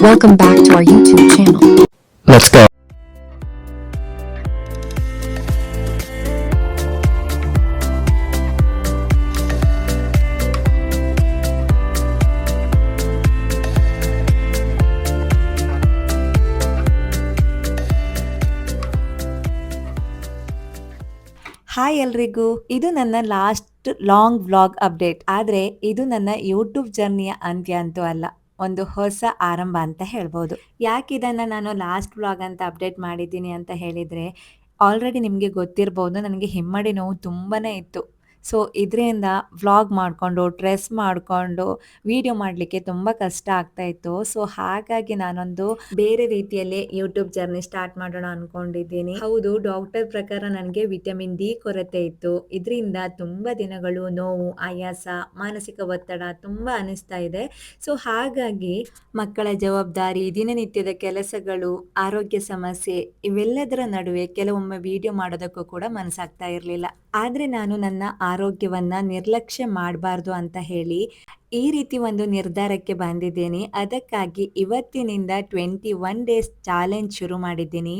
Welcome back to our YouTube channel. Let's go. Hi ಎಲ್ರಿಗೂ, ಇದು ನನ್ನ ಲಾಸ್ಟ್ ಲಾಂಗ್ ವ್ಲಾಗ್ ಅಪ್ಡೇಟ್. ಆದರೆ ಇದು ನನ್ನ ಯೂಟ್ಯೂಬ್ ಜರ್ನಿಯ ಅಂತ್ಯ ಅಂತೂ ಅಲ್ಲ, ಒಂದು ಹೊಸ ಆರಂಭ ಅಂತ ಹೇಳ್ಬೋದು. ಯಾಕೆ ಇದನ್ನು ನಾನು ಲಾಸ್ಟ್ ವ್ಲಾಗ್ ಅಂತ ಅಪ್ಡೇಟ್ ಮಾಡಿದ್ದೀನಿ ಅಂತ ಹೇಳಿದರೆ, ಆಲ್ರೆಡಿ ನಿಮಗೆ ಗೊತ್ತಿರ್ಬೋದು, ನನಗೆ ಹಿಮ್ಮಡಿ ನೋವು ತುಂಬಾ ಇತ್ತು. ಸೊ ಇದರಿಂದ ವ್ಲಾಗ್ ಮಾಡಿಕೊಂಡು ಟ್ರೆಸ್ ಮಾಡಿಕೊಂಡು ವಿಡಿಯೋ ಮಾಡಲಿಕ್ಕೆ ತುಂಬ ಕಷ್ಟ ಆಗ್ತಾ ಇತ್ತು. ಸೊ ಹಾಗಾಗಿ ನಾನೊಂದು ಬೇರೆ ರೀತಿಯಲ್ಲಿ ಯೂಟ್ಯೂಬ್ ಜರ್ನಿ ಸ್ಟಾರ್ಟ್ ಮಾಡೋಣ ಅನ್ಕೊಂಡಿದ್ದೀನಿ. ಹೌದು, ಡಾಕ್ಟರ್ ಪ್ರಕಾರ ನನಗೆ ವಿಟಮಿನ್ ಡಿ ಕೊರತೆ ಇತ್ತು. ಇದರಿಂದ ತುಂಬ ದಿನಗಳು ನೋವು, ಆಯಾಸ, ಮಾನಸಿಕ ಒತ್ತಡ ತುಂಬ ಅನಿಸ್ತಾ ಇದೆ. ಸೊ ಹಾಗಾಗಿ ಮಕ್ಕಳ ಜವಾಬ್ದಾರಿ, ದಿನನಿತ್ಯದ ಕೆಲಸಗಳು, ಆರೋಗ್ಯ ಸಮಸ್ಯೆ ಇವೆಲ್ಲದರ ನಡುವೆ ಕೆಲವೊಮ್ಮೆ ವಿಡಿಯೋ ಮಾಡೋದಕ್ಕೂ ಕೂಡ ಮನಸ್ಸಾಗ್ತಾ ಇರಲಿಲ್ಲ. ಆದರೆ ನಾನು ನನ್ನ ಆರೋಗ್ಯವನ್ನ ನಿರ್ಲಕ್ಷ್ಯ ಮಾಡಬಾರ್ದು ಅಂತ ಹೇಳಿ ಈ ರೀತಿ ಒಂದು ನಿರ್ಧಾರಕ್ಕೆ ಬಂದಿದ್ದೀನಿ. ಅದಕ್ಕಾಗಿ ಇವತ್ತಿನಿಂದ 21 ಡೇಸ್ ಚಾಲೆಂಜ್ ಶುರು ಮಾಡಿದ್ದೀನಿ.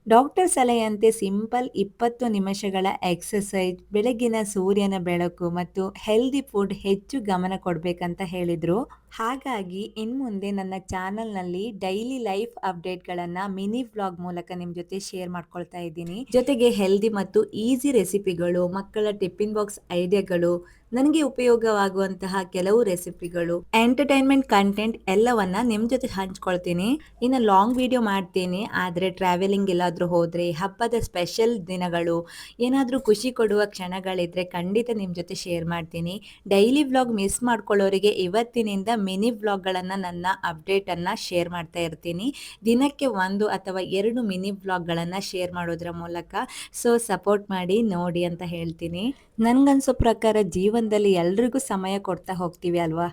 ಡಾಕ್ಟರ್ ಸಲಹೆಯಂತೆ ಸಿಂಪಲ್ 20 ನಿಮಿಷಗಳ ಎಕ್ಸಸೈಜ್, ಬೆಳಗಿನ ಸೂರ್ಯನ ಬೆಳಕು ಮತ್ತು ಹೆಲ್ದಿ ಫುಡ್ ಹೆಚ್ಚು ಗಮನ ಕೊಡಬೇಕಂತ ಹೇಳಿದರು. ಹಾಗಾಗಿ ಇನ್ಮುಂದೆ ನನ್ನ ಚಾನಲ್ನಲ್ಲಿ ಡೈಲಿ ಲೈಫ್ ಅಪ್ಡೇಟ್ಗಳನ್ನು ಮಿನಿ ವ್ಲಾಗ್ ಮೂಲಕ ನಿಮ್ಮ ಜೊತೆ ಶೇರ್ ಮಾಡ್ಕೊಳ್ತಾ ಇದ್ದೀನಿ. ಜೊತೆಗೆ ಹೆಲ್ದಿ ಮತ್ತು ಈಸಿ ರೆಸಿಪಿಗಳು, ಮಕ್ಕಳ ಟಿಫಿನ್ ಬಾಕ್ಸ್ ಐಡಿಯಾಗಳು, ನನಗೆ ಉಪಯೋಗವಾಗುವಂತಹ ಕೆಲವು ರೆಸಿಪಿಗಳು, ಎಂಟರ್ಟೈನ್ಮೆಂಟ್ ಕಂಟೆಂಟ್ ಎಲ್ಲವನ್ನ ನಿಮ್ಮ ಜೊತೆ ಹಂಚ್ಕೊಳ್ತೀನಿ. ಇನ್ನು ಲಾಂಗ್ ವಿಡಿಯೋ ಮಾಡ್ತೀನಿ, ಆದರೆ ಟ್ರಾವೆಲಿಂಗ್ ಎಲ್ಲಾದರೂ ಹೋದರೆ, ಹಬ್ಬದ ಸ್ಪೆಷಲ್ ದಿನಗಳು, ಏನಾದರೂ ಖುಷಿ ಕೊಡುವ ಕ್ಷಣಗಳಿದ್ರೆ ಖಂಡಿತ ನಿಮ್ಮ ಜೊತೆ ಶೇರ್ ಮಾಡ್ತೀನಿ. ಡೈಲಿ ವ್ಲಾಗ್ ಮಿಸ್ ಮಾಡ್ಕೊಳ್ಳೋರಿಗೆ ಇವತ್ತಿನಿಂದ ಮಿನಿ ವ್ಲಾಗ್ಗಳನ್ನು, ನನ್ನ ಅಪ್ಡೇಟನ್ನು ಶೇರ್ ಮಾಡ್ತಾ ಇರ್ತೀನಿ. ದಿನಕ್ಕೆ 1 ಅಥವಾ 2 ಮಿನಿ ವ್ಲಾಗ್ಗಳನ್ನು ಶೇರ್ ಮಾಡೋದ್ರ ಮೂಲಕ ಸೊ ಸಪೋರ್ಟ್ ಮಾಡಿ ನೋಡಿ ಅಂತ ಹೇಳ್ತೀನಿ. ನನಗನ್ಸೋ ಪ್ರಕಾರ ಜೀವನದಲ್ಲಿ ಎಲ್ರಿಗೂ ಸಮಯ ಕೊಡ್ತಾ ಹೋಗ್ತೀವಿ ಅಲ್ವಾ,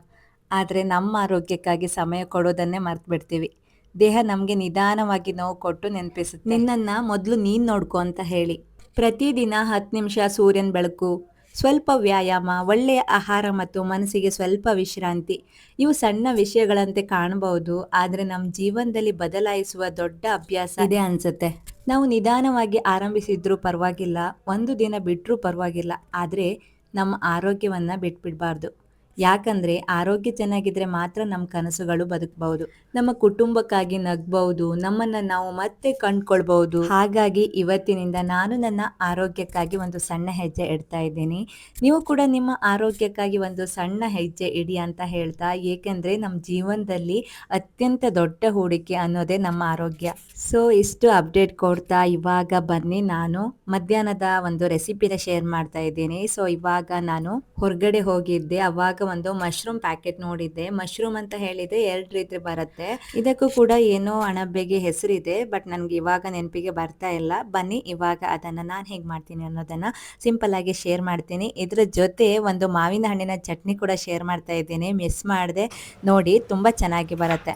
ಆದರೆ ನಮ್ಮ ಆರೋಗ್ಯಕ್ಕಾಗಿ ಸಮಯ ಕೊಡೋದನ್ನೇ ಮರ್ತು ಬಿಡ್ತೀವಿ. ದೇಹ ನಮಗೆ ನಿಧಾನವಾಗಿ ನೋವು ಕೊಟ್ಟು ನೆನಪಿಸುತ್ತೆ, ನಿನ್ನನ್ನು ಮೊದಲು ನೀನು ನೋಡ್ಕೊ ಅಂತ ಹೇಳಿ. ಪ್ರತಿದಿನ 10 ನಿಮಿಷ ಸೂರ್ಯನ ಬೆಳಕು, ಸ್ವಲ್ಪ ವ್ಯಾಯಾಮ, ಒಳ್ಳೆಯ ಆಹಾರ ಮತ್ತು ಮನಸ್ಸಿಗೆ ಸ್ವಲ್ಪ ವಿಶ್ರಾಂತಿ, ಇವು ಸಣ್ಣ ವಿಷಯಗಳಂತೆ ಕಾಣಬಹುದು, ಆದರೆ ನಮ್ಮ ಜೀವನದಲ್ಲಿ ಬದಲಾಯಿಸುವ ದೊಡ್ಡ ಅಭ್ಯಾಸ ಇದೆ ಅನ್ಸುತ್ತೆ. ನಾವು ನಿಧಾನವಾಗಿ ಆರಂಭಿಸಿದ್ರೂ ಪರವಾಗಿಲ್ಲ, ಒಂದು ದಿನ ಬಿಟ್ಟರೂ ಪರವಾಗಿಲ್ಲ, ಆದರೆ ನಮ್ಮ ಆರೋಗ್ಯವನ್ನು ಬಿಟ್ಬಿಡಬಾರ್ದು. ಯಾಕಂದರೆ ಆರೋಗ್ಯ ಚೆನ್ನಾಗಿದ್ರೆ ಮಾತ್ರ ನಮ್ಮ ಕನಸುಗಳು ಬದುಕಬಹುದು, ನಮ್ಮ ಕುಟುಂಬಕ್ಕಾಗಿ ನಗ್ಬಹುದು, ನಮ್ಮನ್ನು ನಾವು ಮತ್ತೆ ಕಂಡುಕೊಳ್ಬಹುದು. ಹಾಗಾಗಿ ಇವತ್ತಿನಿಂದ ನಾನು ನನ್ನ ಆರೋಗ್ಯಕ್ಕಾಗಿ ಒಂದು ಸಣ್ಣ ಹೆಜ್ಜೆ ಇಡ್ತಾ ಇದ್ದೀನಿ. ನೀವು ಕೂಡ ನಿಮ್ಮ ಆರೋಗ್ಯಕ್ಕಾಗಿ ಒಂದು ಸಣ್ಣ ಹೆಜ್ಜೆ ಇಡಿ ಅಂತ ಹೇಳ್ತಾ, ಏಕೆಂದರೆ ನಮ್ಮ ಜೀವನದಲ್ಲಿ ಅತ್ಯಂತ ದೊಡ್ಡ ಹೂಡಿಕೆ ಅನ್ನೋದೇ ನಮ್ಮ ಆರೋಗ್ಯ. ಸೊ ಇಷ್ಟು ಅಪ್ಡೇಟ್ ಕೊಡ್ತಾ ಇವಾಗ ಬನ್ನಿ, ನಾನು ಮಧ್ಯಾಹ್ನದ ಒಂದು ರೆಸಿಪಿನ ಶೇರ್ ಮಾಡ್ತಾ ಇದ್ದೀನಿ. ಸೊ ಇವಾಗ ನಾನು ಹೊರಗಡೆ ಹೋಗಿದ್ದೆ, ಅವಾಗ ಒಂದು ಮಶ್ರೂಮ್ ಪ್ಯಾಕೆಟ್ ನೋಡಿದ್ದೆ. ಮಶ್ರೂಮ್ ಅಂತ ಹೇಳಿದ್ರೆ 2 ರೀತಿ ಬರುತ್ತೆ, ಇದಕ್ಕೂ ಕೂಡ ಏನೋ ಅಣಬೆಗೆ ಹೆಸರಿದೆ, ಬಟ್ ನನಗೆ ಇವಾಗ ನೆನಪಿಗೆ ಬರ್ತಾ ಇಲ್ಲ. ಬನ್ನಿ ಇವಾಗ ಅದನ್ನು ನಾನು ಹೇಗೆ ಮಾಡ್ತೀನಿ ಅನ್ನೋದನ್ನು ಸಿಂಪಲ್ ಆಗಿ ಶೇರ್ ಮಾಡ್ತೀನಿ. ಇದ್ರ ಜೊತೆ ಒಂದು ಮಾವಿನ ಹಣ್ಣಿನ ಚಟ್ನಿ ಕೂಡ ಶೇರ್ ಮಾಡ್ತಾ ಇದ್ದೀನಿ, ಮಿಸ್ ಮಾಡಿದೆ ನೋಡಿ, ತುಂಬ ಚೆನ್ನಾಗಿ ಬರುತ್ತೆ.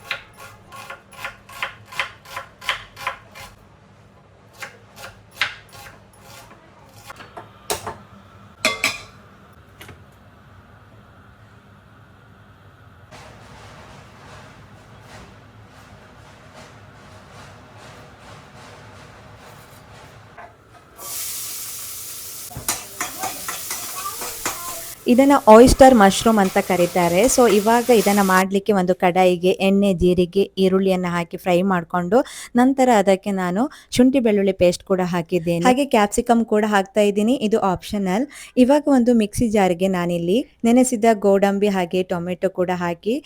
ಇದನ್ನು ಆಯಿಸ್ಟರ್ ಮಶ್ರೂಮ್ ಅಂತ ಕರೀತಾರೆ. ಸೊ ಇವಾಗ ಇದನ್ನು ಮಾಡಲಿಕ್ಕೆ ಒಂದು ಕಡಾಯಿಗೆ ಎಣ್ಣೆ, ಜೀರಿಗೆ, ಈರುಳ್ಳಿಯನ್ನು ಹಾಕಿ ಫ್ರೈ ಮಾಡಿಕೊಂಡು ನಂತರ ಅದಕ್ಕೆ ನಾನು ಶುಂಠಿ ಬೆಳ್ಳುಳ್ಳಿ ಪೇಸ್ಟ್ ಕೂಡ ಹಾಕಿದ್ದೇನೆ, ಹಾಗೆ ಕ್ಯಾಪ್ಸಿಕಮ್ ಕೂಡ ಹಾಕ್ತಾ ಇದ್ದೀನಿ, ಇದು ಆಪ್ಷನಲ್. ಇವಾಗ ಒಂದು ಮಿಕ್ಸಿ ಜಾರ್ಗೆ ನಾನಿಲ್ಲಿ ನೆನೆಸಿದ ಗೋಡಂಬಿ ಹಾಗೆ ಟೊಮೆಟೊ ಕೂಡ ಹಾಕಿ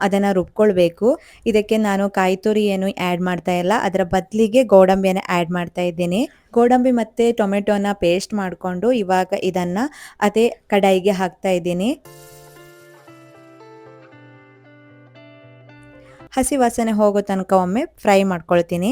ಅದನ್ನು ರುಬ್ಕೊಳ್ಬೇಕು. ಇದಕ್ಕೆ ನಾನು ಕಾಯಿ ತುರಿ ಏನು ಆ್ಯಡ್ ಮಾಡ್ತಾ ಇಲ್ಲ, ಅದರ ಬದಲಿಗೆ ಗೋಡಂಬಿಯನ್ನು ಆ್ಯಡ್ ಮಾಡ್ತಾ ಇದ್ದೀನಿ. ಗೋಡಂಬಿ ಮತ್ತು ಟೊಮೆಟೊನ ಪೇಸ್ಟ್ ಮಾಡಿಕೊಂಡು ಇವಾಗ ಇದನ್ನು ಅದೇ ಕಡಾಯಿಗೆ ಹಾಕ್ತಾ ಇದ್ದೀನಿ. ಹಸಿ ವಾಸನೆ ಹೋಗೋ ತನಕ ಒಮ್ಮೆ ಫ್ರೈ ಮಾಡ್ಕೊಳ್ತೀನಿ.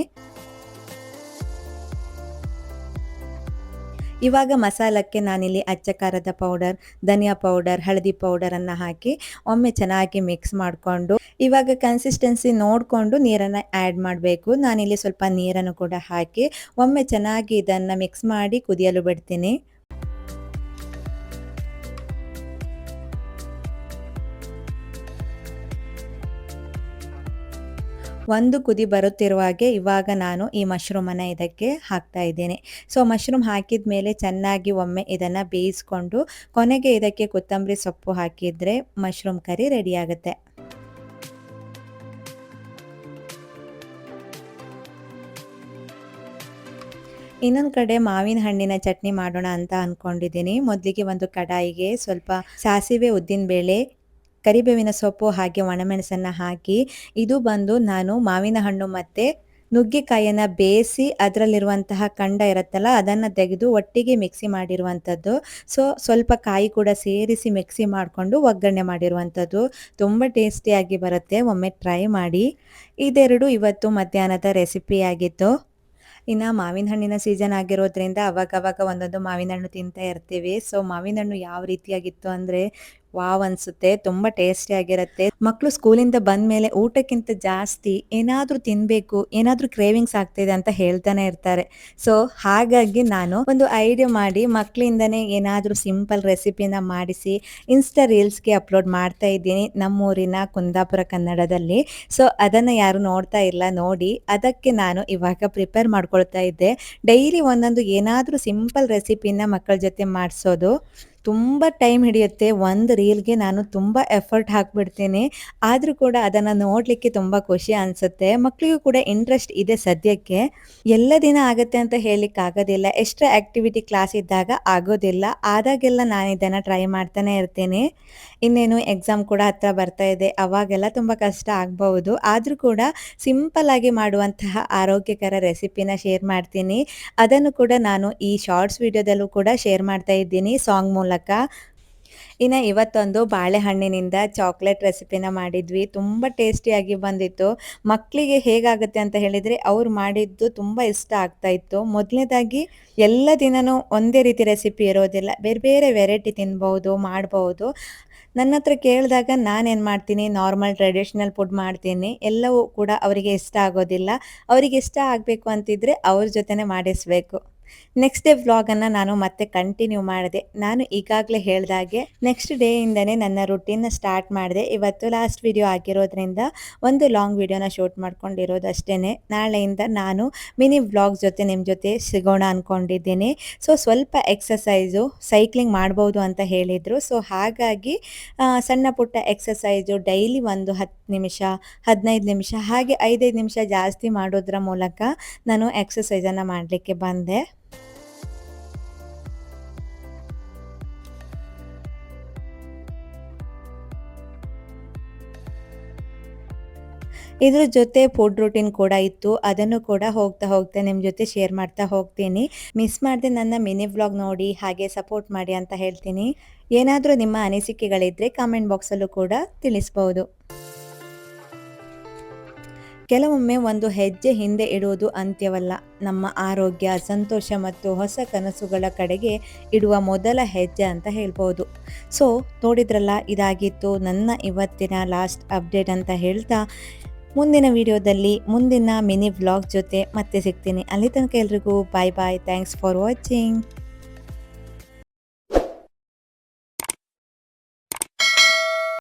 ಇವಾಗ ಮಸಾಲಕ್ಕೆ ನಾನಿಲ್ಲಿ ಅಚ್ಚ ಖಾರದ ಪೌಡರ್, ಧನಿಯಾ ಪೌಡರ್, ಹಳದಿ ಪೌಡರನ್ನು ಹಾಕಿ ಒಮ್ಮೆ ಚೆನ್ನಾಗಿ ಮಿಕ್ಸ್ ಮಾಡಿಕೊಂಡು ಇವಾಗ ಕನ್ಸಿಸ್ಟೆನ್ಸಿ ನೋಡಿಕೊಂಡು ನೀರನ್ನು ಆ್ಯಡ್ ಮಾಡಬೇಕು. ನಾನಿಲ್ಲಿ ಸ್ವಲ್ಪ ನೀರನ್ನು ಕೂಡ ಹಾಕಿ ಒಮ್ಮೆ ಚೆನ್ನಾಗಿ ಇದನ್ನು ಮಿಕ್ಸ್ ಮಾಡಿ ಕುದಿಯಲು ಬಿಡ್ತೀನಿ. ಒಂದು ಕುದಿ ಬರುತ್ತಿರುವಾಗೆ ಇವಾಗ ನಾನು ಈ ಮಶ್ರೂಮನ್ನು ಇದಕ್ಕೆ ಹಾಕ್ತಾ ಇದ್ದೀನಿ. ಸೊ ಮಶ್ರೂಮ್ ಹಾಕಿದ ಮೇಲೆ ಚೆನ್ನಾಗಿ ಒಮ್ಮೆ ಇದನ್ನು ಬೇಯಿಸ್ಕೊಂಡು ಕೊನೆಗೆ ಇದಕ್ಕೆ ಕೊತ್ತಂಬರಿ ಸೊಪ್ಪು ಹಾಕಿದರೆ ಮಶ್ರೂಮ್ ಕರಿ ರೆಡಿ ಆಗುತ್ತೆ. ಇನ್ನೊಂದು ಕಡೆ ಮಾವಿನ ಹಣ್ಣಿನ ಚಟ್ನಿ ಮಾಡೋಣ ಅಂತ ಅಂದ್ಕೊಂಡಿದ್ದೀನಿ. ಮೊದಲಿಗೆ ಒಂದು ಕಡಾಯಿಗೆ ಸ್ವಲ್ಪ ಸಾಸಿವೆ, ಉದ್ದಿನಬೇಳೆ, ಕರಿಬೇವಿನ ಸೊಪ್ಪು ಹಾಗೆ ಒಣಮೆಣಸನ್ನು ಹಾಕಿ, ಇದು ಬಂದು ನಾನು ಮಾವಿನ ಹಣ್ಣು ಮತ್ತು ನುಗ್ಗೆಕಾಯಿಯನ್ನು ಬೇಯಿಸಿ ಅದರಲ್ಲಿರುವಂತಹ ಕಂಡ ಇರುತ್ತಲ್ಲ ಅದನ್ನು ತೆಗೆದು ಒಟ್ಟಿಗೆ ಮಿಕ್ಸಿ ಮಾಡಿರುವಂಥದ್ದು. ಸೊ ಸ್ವಲ್ಪ ಕಾಯಿ ಕೂಡ ಸೇರಿಸಿ ಮಿಕ್ಸಿ ಮಾಡಿಕೊಂಡು ಒಗ್ಗರಣೆ ಮಾಡಿರುವಂಥದ್ದು. ತುಂಬ ಟೇಸ್ಟಿಯಾಗಿ ಬರುತ್ತೆ, ಒಮ್ಮೆ ಟ್ರೈ ಮಾಡಿ. ಇದೆರಡು ಇವತ್ತು ಮಧ್ಯಾಹ್ನದ ರೆಸಿಪಿಯಾಗಿತ್ತು. ಇನ್ನು ಮಾವಿನ ಹಣ್ಣಿನ ಸೀಸನ್ ಆಗಿರೋದ್ರಿಂದ ಅವಾಗವಾಗ ಒಂದೊಂದು ಮಾವಿನ ಹಣ್ಣು ತಿಂತಾ ಇರ್ತೀವಿ. ಸೊ ಮಾವಿನ ಹಣ್ಣು ಯಾವ ರೀತಿಯಾಗಿತ್ತು ಅಂದರೆ ವಾವ್ ಅನಿಸುತ್ತೆ, ತುಂಬ ಟೇಸ್ಟಿಯಾಗಿರುತ್ತೆ. ಮಕ್ಕಳು ಸ್ಕೂಲಿಂದ ಬಂದ ಮೇಲೆ ಊಟಕ್ಕಿಂತ ಜಾಸ್ತಿ ಏನಾದರೂ ತಿನ್ನಬೇಕು, ಏನಾದರೂ ಕ್ರೇವಿಂಗ್ಸ್ ಆಗ್ತಿದೆ ಅಂತ ಹೇಳ್ತಾನೆ ಇರ್ತಾರೆ. ಸೊ ಹಾಗಾಗಿ ನಾನು ಒಂದು ಐಡಿಯಾ ಮಾಡಿ ಮಕ್ಕಳಿಂದನೇ ಏನಾದರೂ ಸಿಂಪಲ್ ರೆಸಿಪಿನ ಮಾಡಿಸಿ ಇನ್ಸ್ಟಾ ರೀಲ್ಸ್ಗೆ ಅಪ್ಲೋಡ್ ಮಾಡ್ತಾ ಇದ್ದೀನಿ ನಮ್ಮೂರಿನ ಕುಂದಾಪುರ ಕನ್ನಡದಲ್ಲಿ. ಸೊ ಅದನ್ನು ಯಾರು ನೋಡ್ತಾ ಇಲ್ಲ, ನೋಡಿ. ಅದಕ್ಕೆ ನಾನು ಇವಾಗ ಪ್ರಿಪೇರ್ ಮಾಡ್ಕೊಳ್ತಾ ಇದ್ದೆ. ಡೈಲಿ ಒಂದೊಂದು ಏನಾದರೂ ಸಿಂಪಲ್ ರೆಸಿಪಿನ ಮಕ್ಕಳ ಜೊತೆ ಮಾಡಿಸೋದು ತುಂಬ ಟೈಮ್ ಹಿಡಿಯುತ್ತೆ. ಒಂದು ರೀಲ್ಗೆ ನಾನು ತುಂಬ ಎಫರ್ಟ್ ಹಾಕಿಬಿಡ್ತೀನಿ. ಆದರೂ ಕೂಡ ಅದನ್ನು ನೋಡಲಿಕ್ಕೆ ತುಂಬ ಖುಷಿ ಅನಿಸುತ್ತೆ. ಮಕ್ಕಳಿಗೂ ಕೂಡ ಇಂಟ್ರೆಸ್ಟ್ ಇದೆ ಸದ್ಯಕ್ಕೆ. ಎಲ್ಲ ದಿನ ಆಗುತ್ತೆ ಅಂತ ಹೇಳಲಿಕ್ಕಾಗೋದಿಲ್ಲ. ಎಕ್ಸ್ಟ್ರಾ ಆ್ಯಕ್ಟಿವಿಟಿ ಕ್ಲಾಸ್ ಇದ್ದಾಗ ಆಗೋದಿಲ್ಲ. ಆದಾಗೆಲ್ಲ ನಾನು ಇದನ್ನು ಟ್ರೈ ಮಾಡ್ತಾನೆ ಇರ್ತೀನಿ. ಇನ್ನೇನು ಎಕ್ಸಾಮ್ ಕೂಡ ಹತ್ತಿರ ಬರ್ತಾ ಇದೆ, ಅವಾಗೆಲ್ಲ ತುಂಬ ಕಷ್ಟ ಆಗ್ಬೋದು. ಆದರೂ ಕೂಡ ಸಿಂಪಲ್ಲಾಗಿ ಮಾಡುವಂತಹ ಆರೋಗ್ಯಕರ ರೆಸಿಪಿನ ಶೇರ್ ಮಾಡ್ತೀನಿ. ಅದನ್ನು ಕೂಡ ನಾನು ಈ ಶಾರ್ಟ್ಸ್ ವಿಡಿಯೋದಲ್ಲೂ ಕೂಡ ಶೇರ್ ಮಾಡ್ತಾ ಇದ್ದೀನಿ ಸಾಂಗ್ ಮೂಲಕ. ಇನ್ನು ಇವತ್ತೊಂದು ಬಾಳೆಹಣ್ಣಿನಿಂದ ಚಾಕ್ಲೇಟ್ ರೆಸಿಪಿನ ಮಾಡಿದ್ವಿ. ತುಂಬ ಟೇಸ್ಟಿಯಾಗಿ ಬಂದಿತ್ತು. ಮಕ್ಕಳಿಗೆ ಹೇಗಾಗುತ್ತೆ ಅಂತ ಹೇಳಿದರೆ ಅವ್ರು ಮಾಡಿದ್ದು ತುಂಬ ಇಷ್ಟ ಆಗ್ತಾಯಿತ್ತು. ಮೊದಲನೇದಾಗಿ ಎಲ್ಲ ದಿನವೂ ಒಂದೇ ರೀತಿ ರೆಸಿಪಿ ಇರೋದಿಲ್ಲ, ಬೇರೆ ಬೇರೆ ವೆರೈಟಿ ತಿನ್ಬೋದು, ಮಾಡ್ಬೋದು. ನನ್ನ ಹತ್ರ ಕೇಳಿದಾಗ ನಾನೇನು ಮಾಡ್ತೀನಿ, ನಾರ್ಮಲ್ ಟ್ರೆಡಿಷ್ನಲ್ ಫುಡ್ ಮಾಡ್ತೀನಿ. ಎಲ್ಲವೂ ಕೂಡ ಅವರಿಗೆ ಇಷ್ಟ ಆಗೋದಿಲ್ಲ. ಅವರಿಗೆ ಇಷ್ಟ ಆಗಬೇಕು ಅಂತಿದ್ರೆ ಅವ್ರ ಜೊತೆನೇ ಮಾಡಿಸಬೇಕು. ನೆಕ್ಸ್ಟ್ ಡೇ ವ್ಲಾಗನ್ನು ನಾನು ಮತ್ತೆ ಕಂಟಿನ್ಯೂ ಮಾಡಿದೆ. ನಾನು ಈಗಾಗಲೇ ಹೇಳಿದಾಗೆ ನೆಕ್ಸ್ಟ್ ಡೇಯಿಂದನೇ ನನ್ನ ರುಟೀನ್ನ ಸ್ಟಾರ್ಟ್ ಮಾಡಿದೆ. ಇವತ್ತು ಲಾಸ್ಟ್ ವಿಡಿಯೋ ಆಗಿರೋದ್ರಿಂದ ಒಂದು ಲಾಂಗ್ ವಿಡಿಯೋನ ಶೂಟ್ ಮಾಡ್ಕೊಂಡಿರೋದು ಅಷ್ಟೇ. ನಾಳೆಯಿಂದ ನಾನು ಮಿನಿ ವ್ಲಾಗ್ ಜೊತೆ ನಿಮ್ಮ ಜೊತೆ ಸಿಗೋಣ ಅಂದ್ಕೊಂಡಿದ್ದೀನಿ. ಸೊ ಸ್ವಲ್ಪ ಎಕ್ಸಸೈಸು, ಸೈಕ್ಲಿಂಗ್ ಮಾಡ್ಬೋದು ಅಂತ ಹೇಳಿದರು. ಸೊ ಹಾಗಾಗಿ ಸಣ್ಣ ಪುಟ್ಟ ಎಕ್ಸಸೈಸು ಡೈಲಿ ಒಂದು 10 ನಿಮಿಷ, 15 ನಿಮಿಷ, ಹಾಗೆ 5 ನಿಮಿಷ ಜಾಸ್ತಿ ಮಾಡೋದ್ರ ಮೂಲಕ ನಾನು ಎಕ್ಸಸೈಸನ್ನು ಮಾಡಲಿಕ್ಕೆ ಬಂದೆ. ಇದ್ರ ಜೊತೆ ಫುಡ್ ರೂಟೀನ್ ಕೂಡ ಇತ್ತು. ಅದನ್ನು ಕೂಡ ಹೋಗ್ತಾ ನಿಮ್ಮ ಜೊತೆ ಶೇರ್ ಮಾಡ್ತಾ ಹೋಗ್ತೀನಿ. ಮಿಸ್ ಮಾಡದೆ ನನ್ನ ಮಿನಿ ವ್ಲಾಗ್ ನೋಡಿ ಹಾಗೆ ಸಪೋರ್ಟ್ ಮಾಡಿ ಅಂತ ಹೇಳ್ತೀನಿ. ಏನಾದರೂ ನಿಮ್ಮ ಅನಿಸಿಕೆಗಳಿದ್ದರೆ ಕಾಮೆಂಟ್ ಬಾಕ್ಸಲ್ಲೂ ಕೂಡ ತಿಳಿಸ್ಬೋದು. ಕೆಲವೊಮ್ಮೆ ಒಂದು ಹೆಜ್ಜೆ ಹಿಂದೆ ಇಡುವುದು ಅಂತ್ಯವಲ್ಲ, ನಮ್ಮ ಆರೋಗ್ಯ, ಸಂತೋಷ ಮತ್ತು ಹೊಸ ಕನಸುಗಳ ಕಡೆಗೆ ಇಡುವ ಮೊದಲ ಹೆಜ್ಜೆ ಅಂತ ಹೇಳ್ಬೋದು. ಸೊ ನೋಡಿದ್ರಲ್ಲ, ಇದಾಗಿತ್ತು ನನ್ನ ಇವತ್ತಿನ ಲಾಸ್ಟ್ ಅಪ್ಡೇಟ್ ಅಂತ ಹೇಳ್ತಾ ಮುಂದಿನ ವಿಡಿಯೋದಲ್ಲಿ ಮುಂದಿನ ಮಿನಿ ವ್ಲಾಗ್ ಜೊತೆ ಮತ್ತೆ ಸಿಗ್ತೀನಿ. ಅಲ್ಲಿ ತನಕ ಎಲ್ರಿಗೂ bye bye. Thanks for watching.